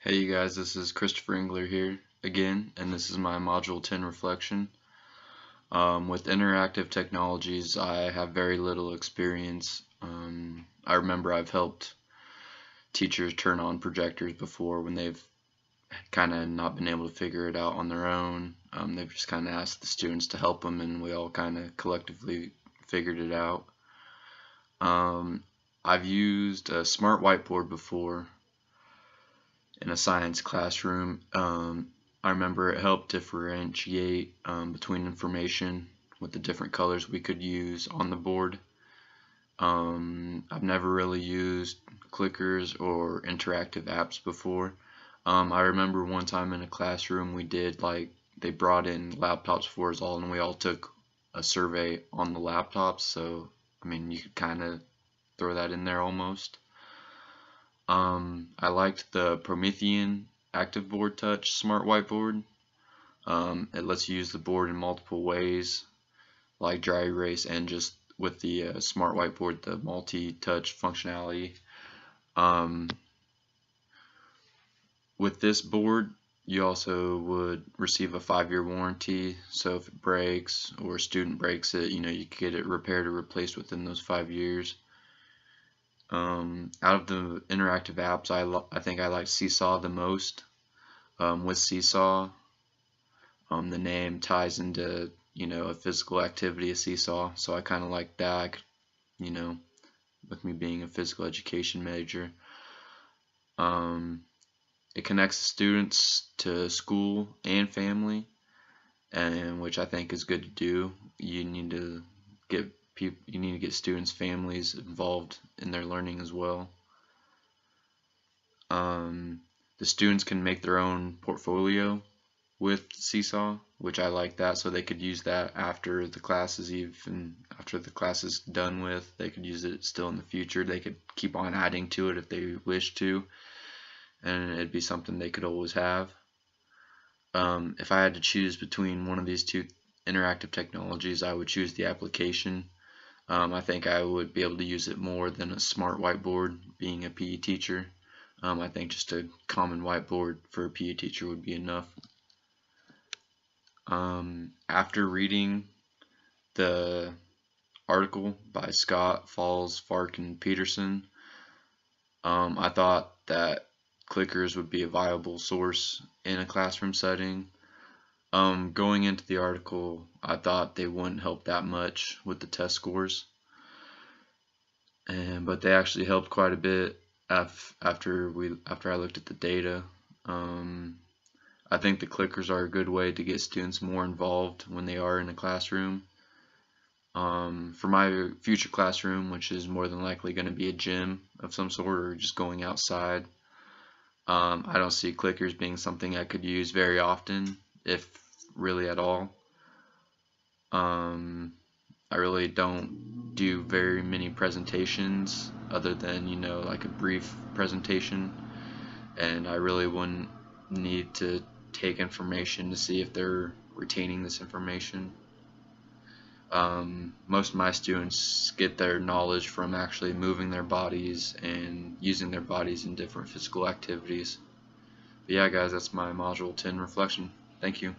Hey you guys, this is Christopher Engler here again, and this is my Module 10 reflection. With interactive technologies, I have very little experience. I remember I've helped teachers turn on projectors before when they've kind of not been able to figure it out on their own. They've just kind of asked the students to help them, and we all kind of collectively figured it out. I've used a smart whiteboard before in a science classroom. I remember it helped differentiate between information with the different colors we could use on the board. I've never really used clickers or interactive apps before. I remember one time in a classroom we did they brought in laptops for us all, and we all took a survey on the laptops, so I mean you could kind of throw that in there almost. I liked the Promethean Active Board Touch Smart Whiteboard. It lets you use the board in multiple ways, like dry erase and just with the Smart Whiteboard, the multi-touch functionality. With this board, you also would receive a 5-year warranty, so if it breaks or a student breaks it, you could get it repaired or replaced within those 5 years. Out of the interactive apps, I think I like Seesaw the most. With Seesaw, the name ties into a physical activity, a seesaw, so I kind of like that. With me being a physical education major, it connects students to school and family, and which I think is good to do. You need to get students' families involved in their learning as well. The students can make their own portfolio with Seesaw, which I like that, so they could use that after the class is done with. They could use it still in the future. They could keep on adding to it if they wish to, and it'd be something they could always have. If I had to choose between one of these two interactive technologies, I would choose the application. I think I would be able to use it more than a smart whiteboard, being a PE teacher. I think just a common whiteboard for a PE teacher would be enough. After reading the article by Scott, Falls, Fark, and Peterson, I thought that clickers would be a viable source in a classroom setting. Going into the article, I thought they wouldn't help that much with the test scores, but they actually helped quite a bit after I looked at the data. I think the clickers are a good way to get students more involved when they are in a classroom. For my future classroom, which is more than likely going to be a gym of some sort or just going outside, I don't see clickers being something I could use very often, if really at all. I really don't do very many presentations other than like a brief presentation, and I really wouldn't need to take information to see if they're retaining this information. Most of my students get their knowledge from actually moving their bodies and using their bodies in different physical activities. But yeah guys, that's my Module 10 reflection. Thank you.